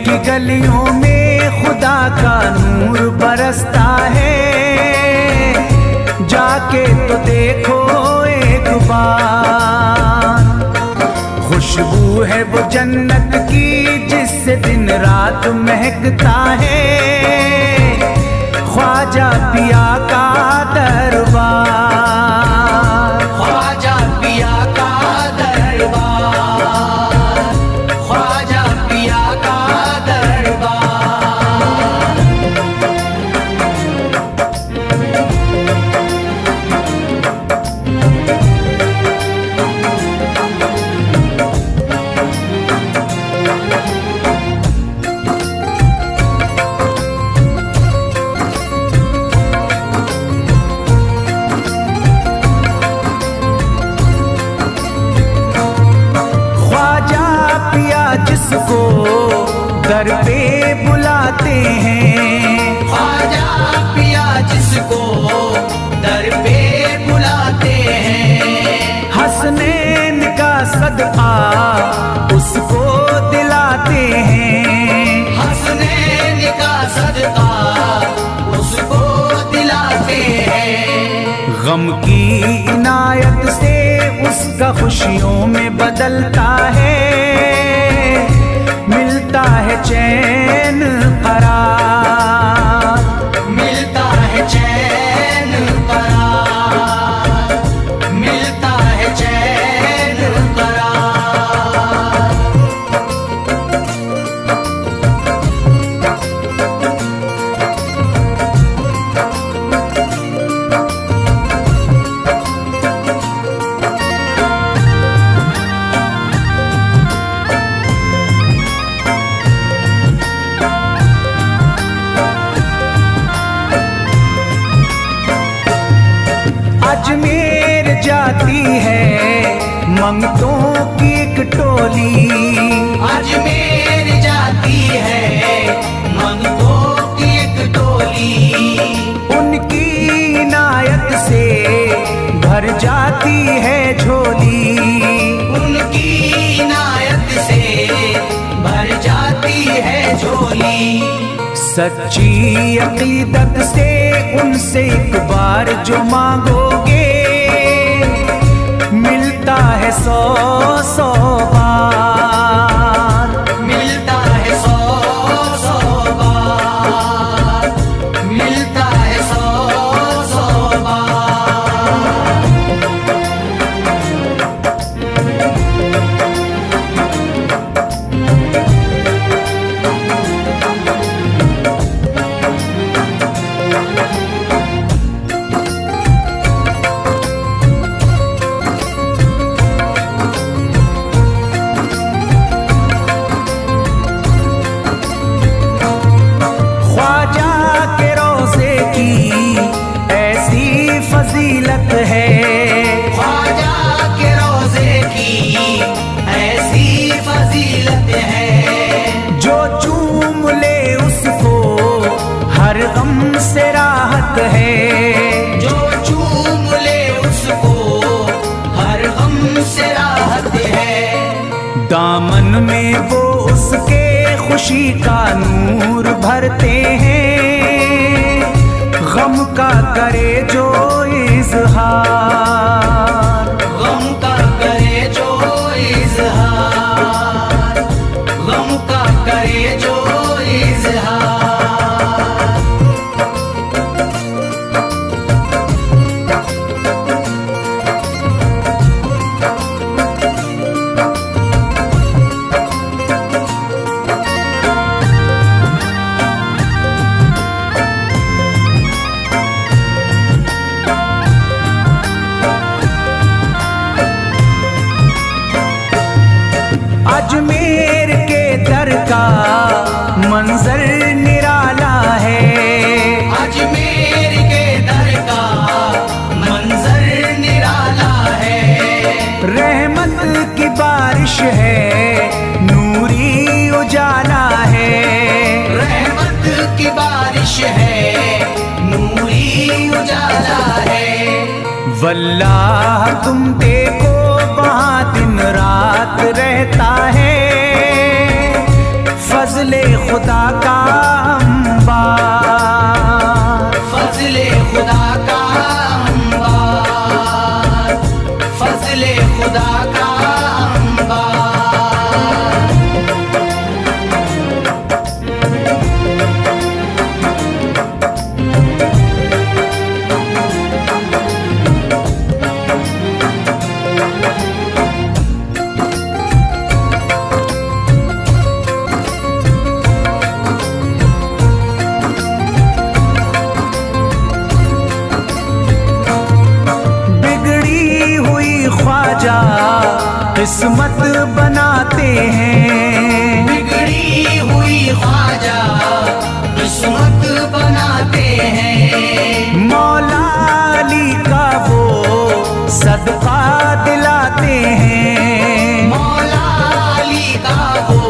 की गलियों में खुदा का नूर बरसता है, जाके तो देखो एक बार। खुशबू है वो जन्नत की जिससे दिन रात महकता है, ख्वाजा पिया का दरबार, ख्वाजा पिया का दरबार, ख्वाजा पिया का दरबार। जिसको दर पे बुलाते हैं, ख्वाजा पिया जिसको दर पे बुलाते हैं, हसनैन का सदका उसको दिलाते हैं, हसनैन का सदका उसको दिलाते हैं। गम की इनायत से उसका खुशियों में बदलता है, मिलता है चैन करार, मिलता है चैन करार, मिलता है चैन करार। अजमेर जाती है मंगतों की एक टोली, अजमेर जाती है मंगतों की एक टोली, उनकी इनायत से भर जाती है झोली, उनकी इनायत से भर जाती है झोली। सच्ची अकीदत से उनसे एक बार जो मांगोगे, मिलता है 100 बार, मिलता है 100 बार, मिलता है 100 बार। फजीलत है, ख्वाजा के रोज़े की ऐसी फजीलत है, जो चूम ले उसको हर गम से राहत है, जो चूम ले उसको हर गम से राहत है। दामन में वो उसके खुशी का नूर भरते हैं, गम का करे जो इजहार, गम का करे जो इजहार, गम का करे जो इजहार। अजमेर के दर का मंजर निराला है, अजमेर के दर का मंजर निराला है, रहमत की बारिश है नूरी उजाला है, रहमत की बारिश है नूरी उजाला है। वल्लाह तुम देखो वहाँ दिन रात रहता है, फजले खुदा का अंबार, फजले खुदा का अंबार, फजले खुदा का अंबार। ख्वाजा किस्मत बनाते हैं, बिगड़ी हुई ख्वाजा किस्मत बनाते हैं। मौला अली का वो सदका दिलाते हैं, मौला अली का वो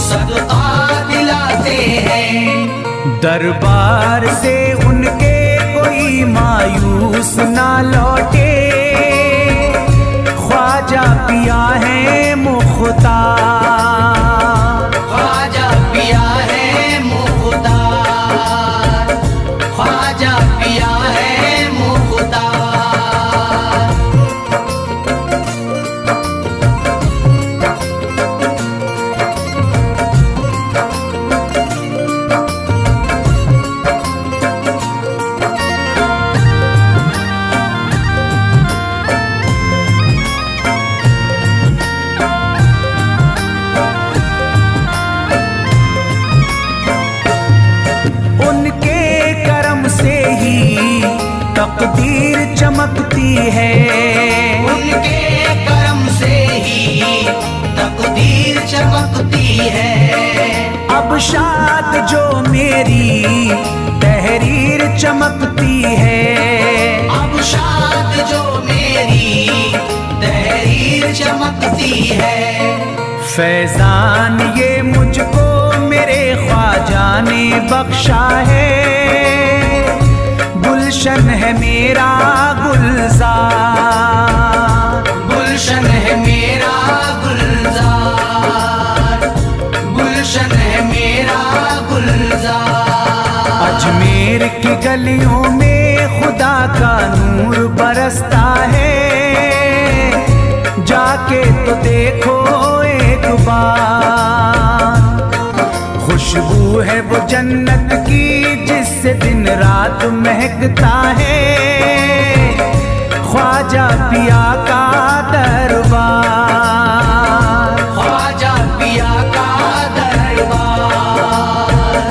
सदका दिलाते हैं। दरबार से उनके कोई मायूस ना लौटे, ख्वाजा पिया है मुख्तार, ख्वाजा पिया है मुख्तार, ख्वाजा पिया है मुख्तार। तकदीर चमकती है, उनके करम से ही तकदीर चमकती है। अब शाद जो मेरी तहरीर चमकती है, अब शाद जो मेरी तहरीर चमकती है। फैजान ये मुझको मेरे ख्वाजा ने बख्शा है, गुलशन है मेरा गुलजार, गुलशन है मेरा गुलजार, गुलशन है मेरा गुलजार। अजमेर की गलियों में खुदा का नूर बरसता है, जाके तो देखो एक बार। खुशबू है वो जन्नत की जिससे दिन रात महकता है, ख्वाजा पिया का दरबार, ख्वाजा पिया का दरबार,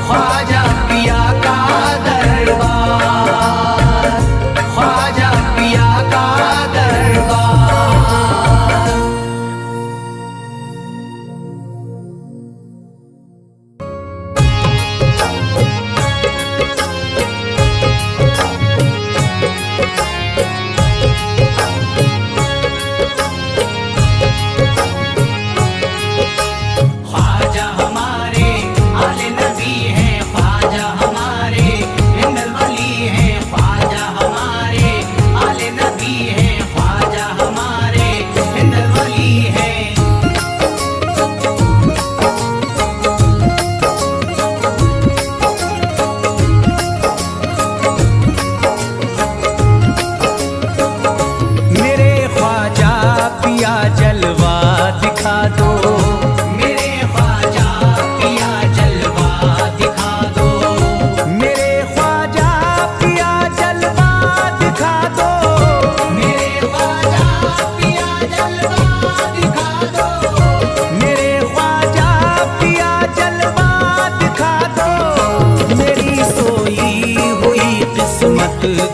ख्वाजा पिया का दरबार, ख्वाजा पिया का दरबार।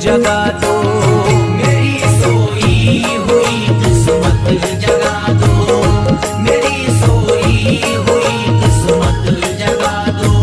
जगा दो, मेरी सोई हुई किस्मत जगा दो, मेरी सोई हुई किस्मत जगा दो।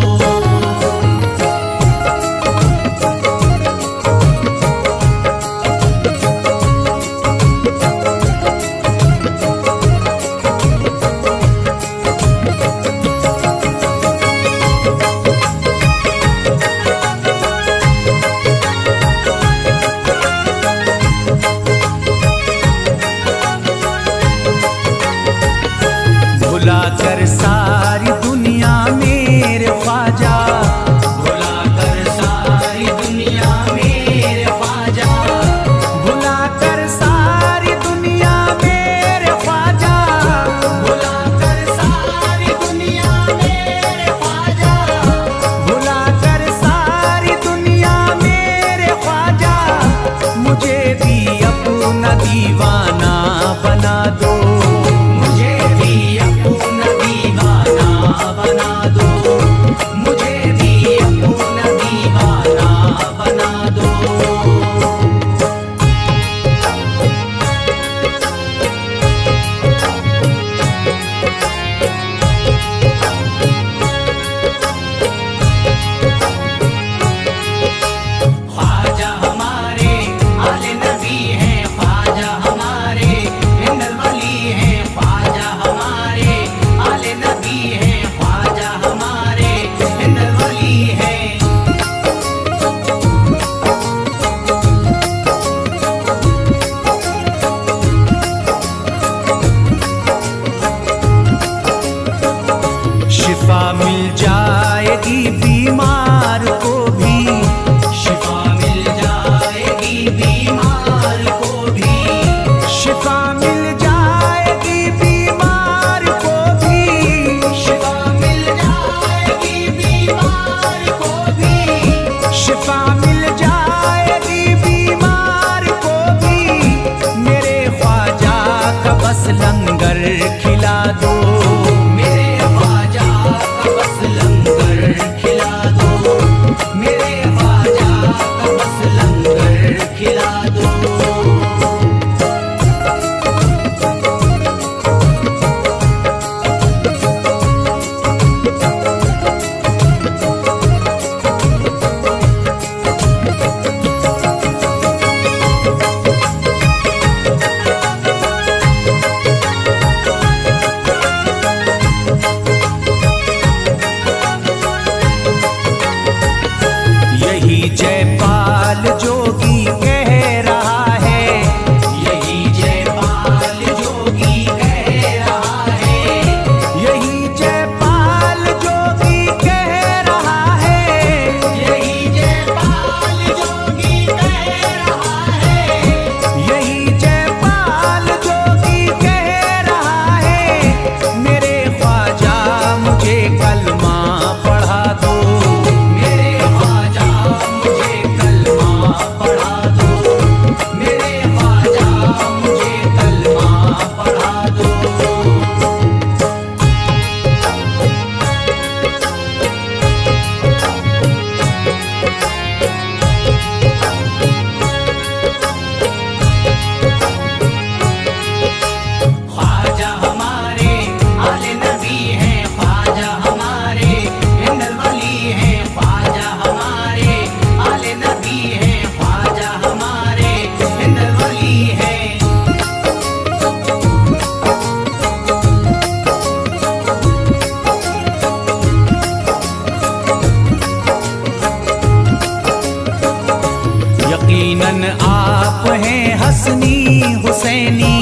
यकीनन आप हैं हसनी हुसैनी,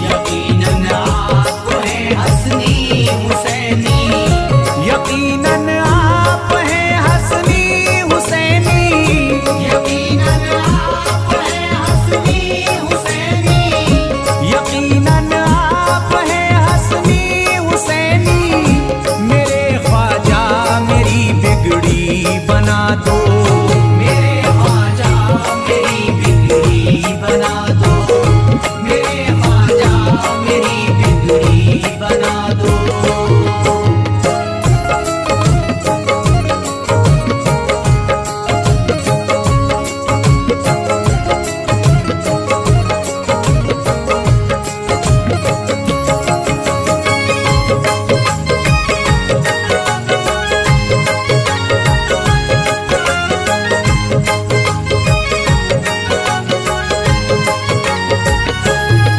यकीनन आप हैं हसनी हुसैनी, यकीनन आप हैं हसनी हुसैनी, यकीनन आप हैं हसनी हुसैनी, यकीनन आप हैं हसनी हुसैनी। मेरे ख्वाजा मेरी बिगड़ी बना दो, मेरे ख्वाजा मेरी बिगड़ी बना दो, मेरे ख्वाजा मेरी बिगड़ी बना दो।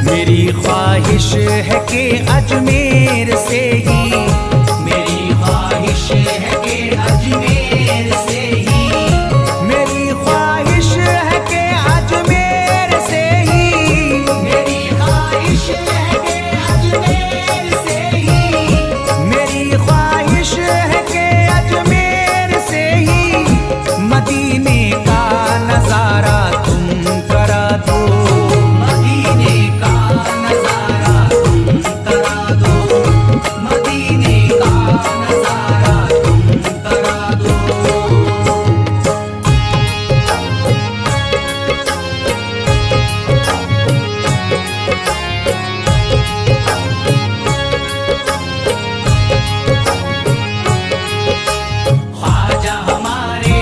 मेरी ख्वाहिश है कि अजमेर से ही, मेरी ख्वाहिश है कि अजमेर से ही, मेरी ख्वाहिश है कि अजमेर से ही, मेरी ख्वाहिश है कि अजमेर से ही, मेरी ख्वाहिश है कि अजमेर से ही मदीने का नजारा तुम करा दो, मदीने का नजारा तुम करा दो, मदीने का नजारा तुम करा दो। ख्वाजा हमारे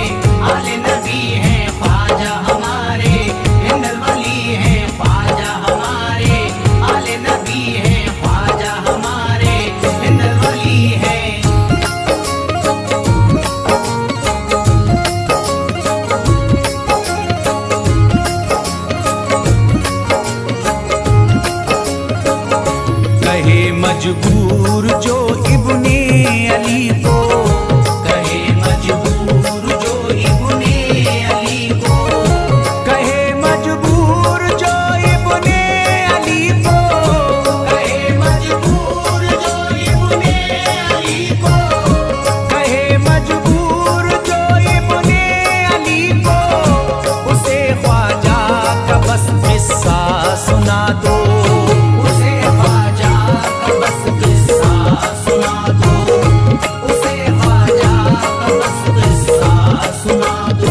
आले नबी हैं, ख्वाजा हमारे हिंदल वली हैं, ख्वाजा हमारे आले नबी हैं, ख्वाजा हमारे हिंदल वली हैं। कहे मजबूर जो इब्ने अली को, कहे मजबूर जो इब्ने अली को, कहे मजबूर जो इब्ने अली को, कहे मजबूर जो इब्ने अली को, कहे मजबूर जो इब्ने अली को, उसे ख्वाजा का बस किस्सा सुना दो, उसे ख्वाजा का बस किस्सा सुना दो, उसे ख्वाजा का बस किस्सा सुना दो।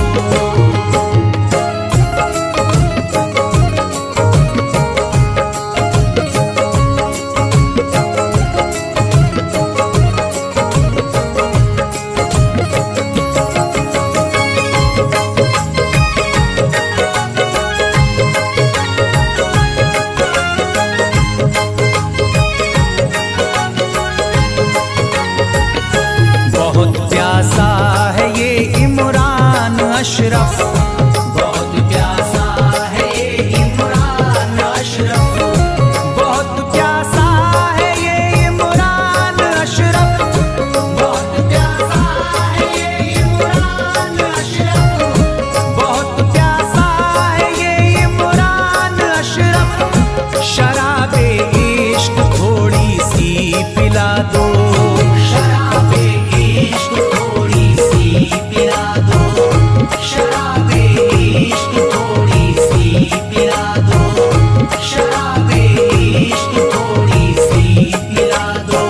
बहुत प्यासा है ये इमरान अशरफ, बहुत प्यासा है ये इमरान अशरफ, बहुत प्यासा है ये इमरान अशरफ, बहुत प्यासा है ये इमरान अशरफ, बहुत प्यासा है ये इमरान अशरफ। शराबे इश्क थोड़ी सी पिला दो, शराबे इश्क थोड़ी सी पिला दो, शराबे इश्क थोड़ी सी पिला दो, शराबे इश्क थोड़ी सी पिला दो।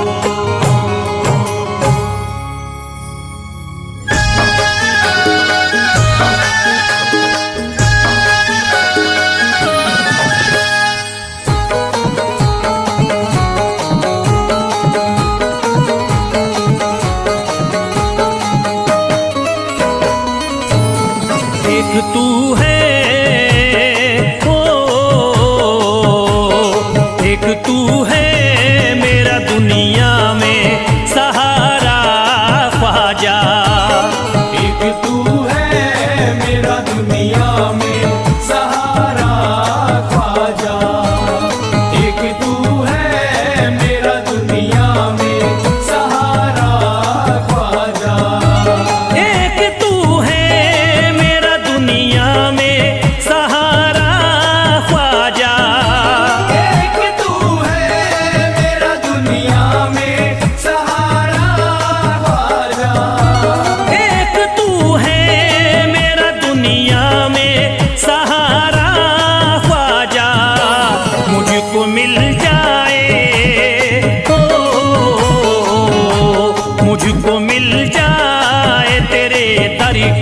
एक तू है ओ, एक तू है मेरा दुनिया में सहारा ख्वाजा, एक तू है मेरा दुनिया में सहारा ख्वाजा, एक तू है मेरा दुनिया में सहारा ख्वाजा, एक तू है मेरा दुनिया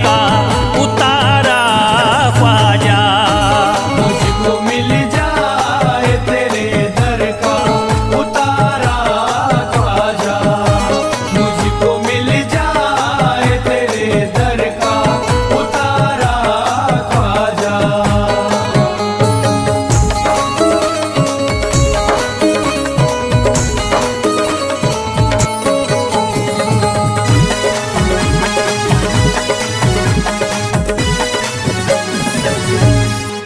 का उतारा ख्वाजा। मुझको मिल जाए तेरे दर का उतारा ख्वाजा, मुझको मिल जाए तेरे दर का उतारा ख्वाजा।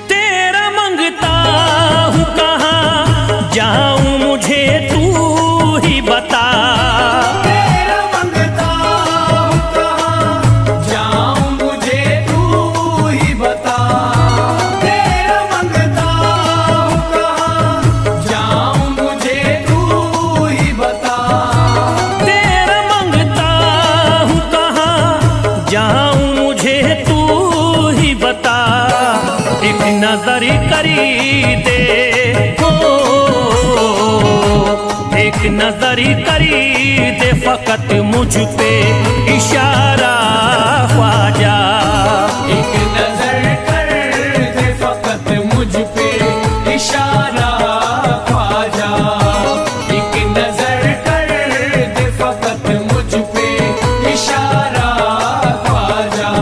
तेरा मंगता हूँ कहाँ जाऊँ मुझे तू ही बता। तेरा मंगता हूँ कहाँ जाऊँ मुझे तू ही बता। तेरा मंगता हूँ कहाँ जाऊँ मुझे तू ही बता। तेरा मंगता हूँ कहाँ जाऊँ मुझे तू ही बता। एक नजर करी दे हो, एक नजर करी दे फकत मुझ पे इशारा ख्वाजा। एक नजर कर दे फकत मुझ पे इशारा ख्वाजा। एक नजर कर दे फकत मुझ पे इशारा ख्वाजा।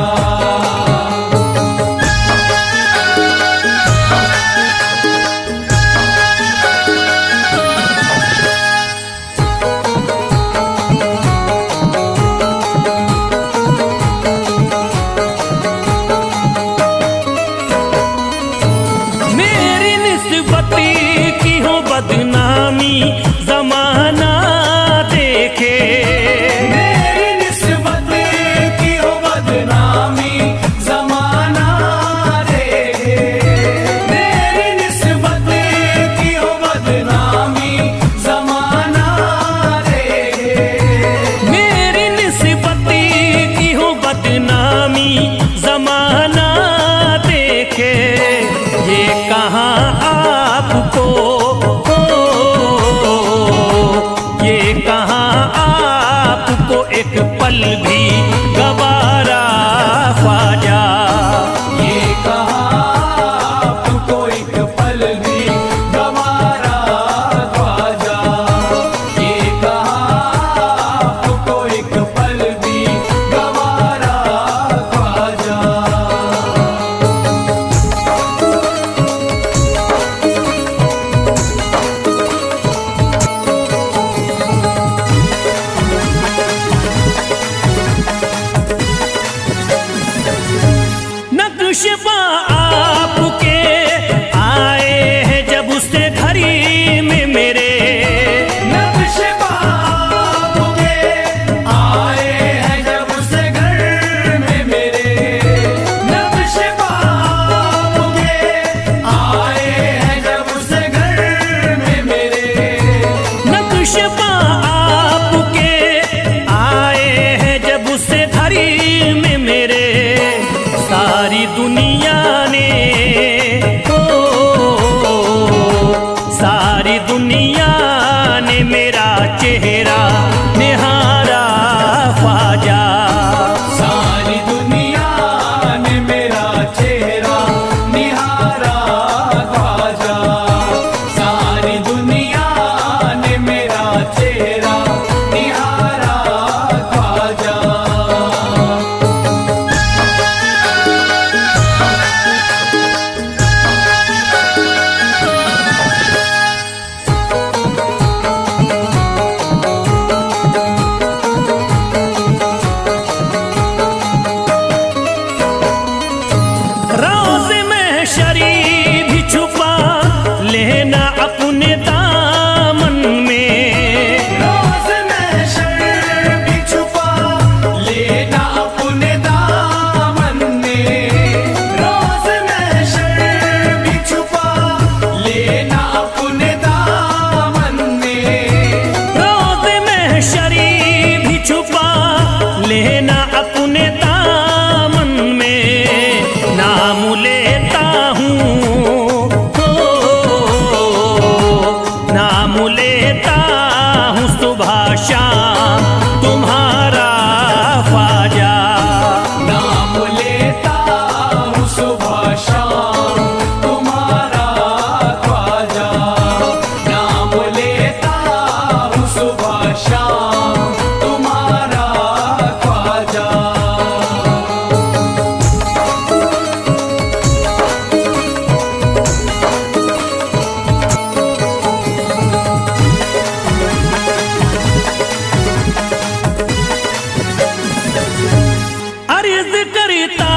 करता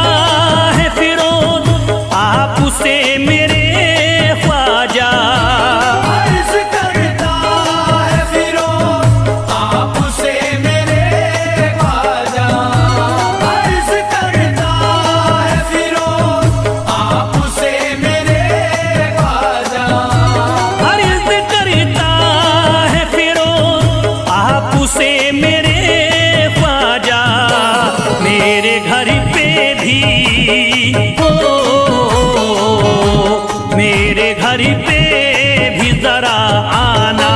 है फिरोज आप से मेरे ख्वाजा। अर्ज करता है फिरोज आपसे मेरे ख्वाजा। अर्ज करता है फिरोज आपसे मेरे ख्वाजा। अर्ज करता है फिरोज आप से मेरे ख्वाजा। मेरे घर पे भी मेरे घर पे भी जरा आना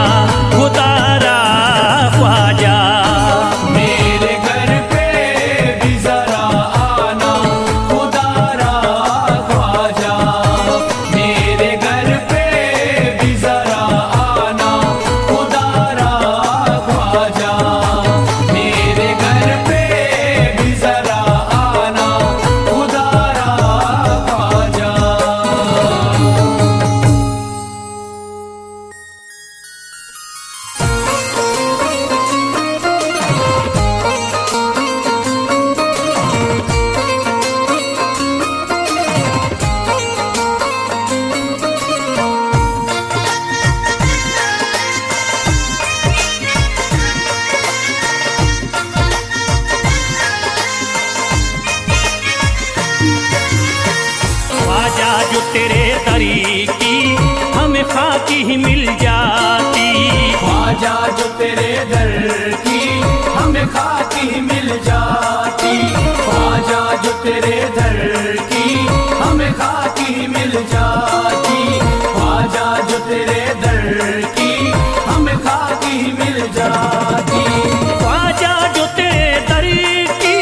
खुदारा ख्वाजा। मेरे घर पे भी जरा आना खुदारा ख्वाजा। मेरे घर पे भी जरा आना खुदारा ख्वाजा। मेरे घर पे भी जरा आना खुदारा ख्वाजा। ख्वाजा जो तेरे दरी की हमें खाकी ही मिल जाती। ख्वाजा जो तेरे दर की हमें खाकी मिल जाती। ख्वाजा जो तेरे दर की हमें खाकी मिल जाती। ख्वाजा जो तेरे दर की हमें खाकी मिल जाती। ख्वाजा जो तेरे दरी की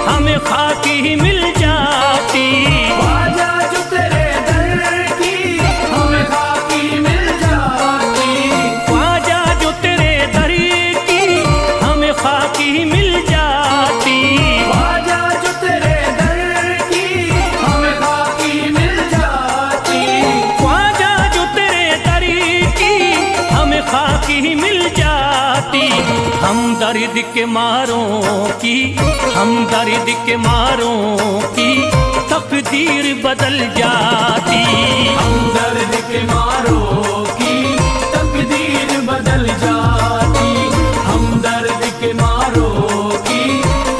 हमें खाकी ही मिल जाती। ख्वाजा जो तेरे दर की हमें खाकी मिल जाती। ख्वाजा जो तेरे दरी की हमें खाकी ही मिल जाती। ख्वाजा जो तेरे दर की हमें खाकी मिल जाती। ख्वाजा जो तेरे दरी की हमें खाकी ही मिल जाती। हम दर्द के मारों की हम दर्द के मारों की तकदीर बदल जाती। हम दर्द के मारों की तकदीर बदल जाती। हम दर्द के मारों की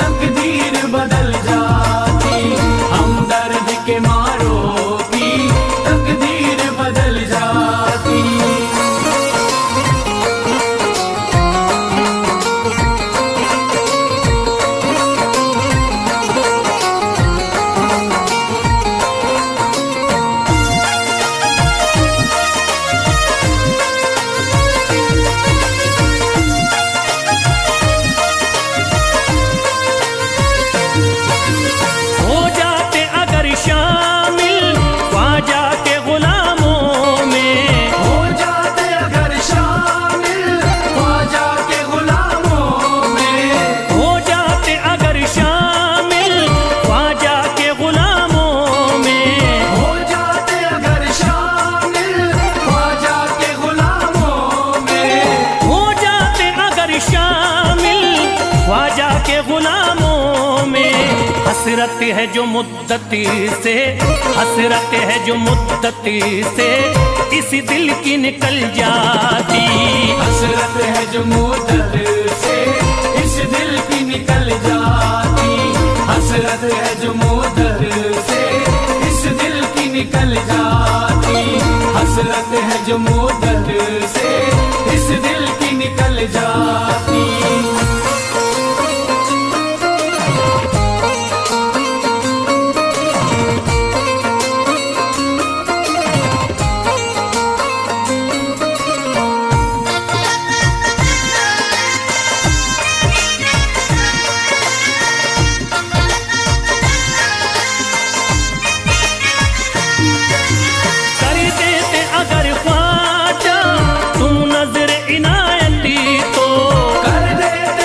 तकदीर बदल जाती। हम दर्द के मारों की तकदीर बदल जाती। हो जाते अगर शामिल ख्वाजा के गुलामों में। हो जाते अगर शामिल ख्वाजा के गुलामों में। हो जाते अगर शामिल ख्वाजा के गुलामों में। हो जाते अगर शामिल ख्वाजा के गुलामों में। हो जाते अगर शामिल ख्वाजा के गुलामों में। हसरत है जो मुद्दत से हसरत है जो मुद्दत से इस दिल की निकल जाती। हसरत है जो मुद्दत से इस दिल की निकल जाती। हसरत है जो मुद्दत से इस दिल की निकल जाती। हसरत है जो मुद्दत से इस दिल की निकल जाती। कर देते अगर ख्वाजा तुम नजर इनायती तो। कर देते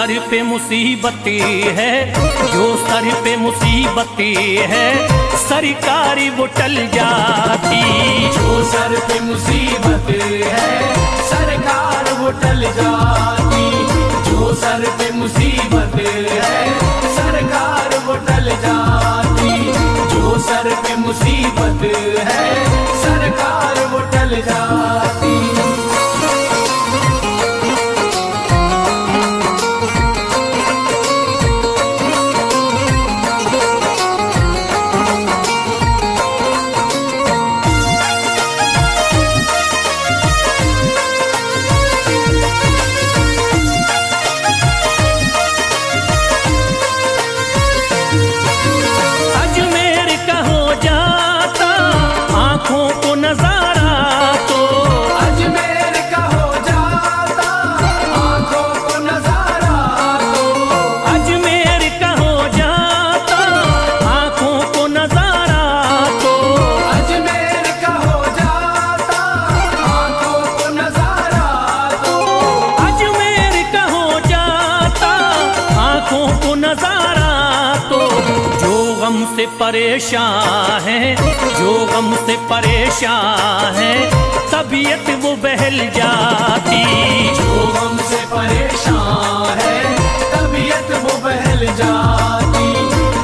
सर पे मुसीबतें है, जो सर पे मुसीबतें है, सरकारी वो टल जाती। जो सर पे मुसीबत है सरकार वो टल जाती। जो सर पे मुसीबत है सरकार वो टल जाती। जो सर पे मुसीबत है सरकार वो टल जाती। से परेशान है, जो गम से परेशान है, तबीयत वो बहल जाती। जो गम से परेशान है तबीयत वो बहल जाती।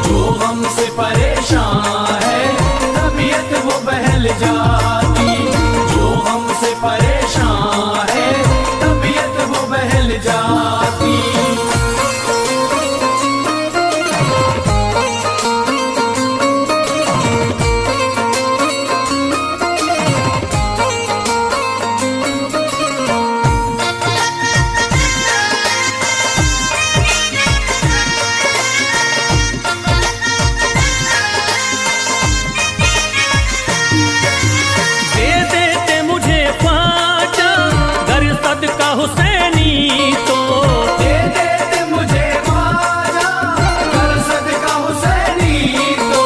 जो गम से परेशान है तबीयत वो बहल जाती। जो गम से परेशान है तबीयत वो बहल जाती। हुसैनी तो दे देते मुझे ख्वाजा कर सदका हुसैनी तो।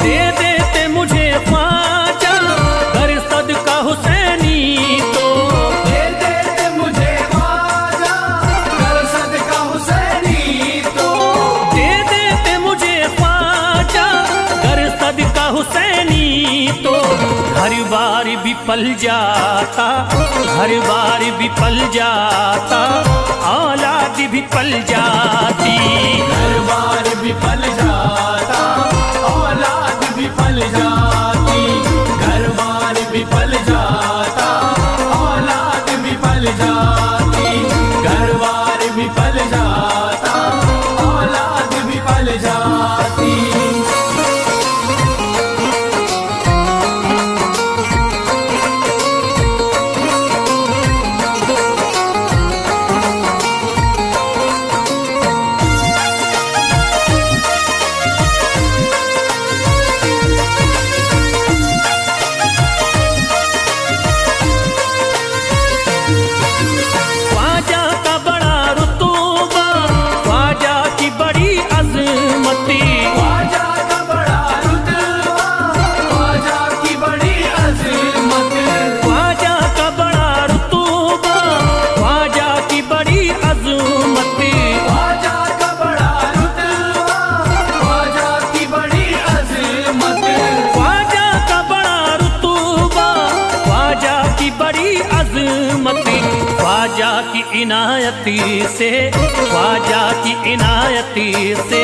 दे देते मुझे ख्वाजा कर सदका हुसैनी तो। दे देते मुझे ख्वाजा कर सदका हुसैनी तो। दे देते मुझे ख्वाजा कर सदका हुसैनी तो। हर बार भी पल जाता, हर बार भी पल जाता, औलाद भी पल जाती। हर बार भी पल जाता औलाद भी पल जाती। हर बार भी पल जाता औलाद भी पल जाती। हर बार भी पल जाता औलाद भी पल जाती। ख्वाजा की इनायती से, ख्वाजा की इनायती से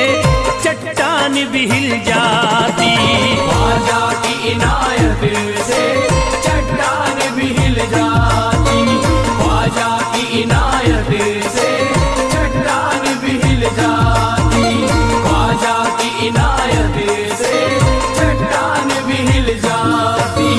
चट्टान भी हिल जाती। ख्वाजा की इनायत से चट्टान भी हिल जाती। ख्वाजा की इनायत से चट्टान भी हिल जाती। ख्वाजा की इनायत से चट्टान भी हिल जाती।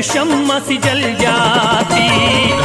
शम्मा सी जल जाती।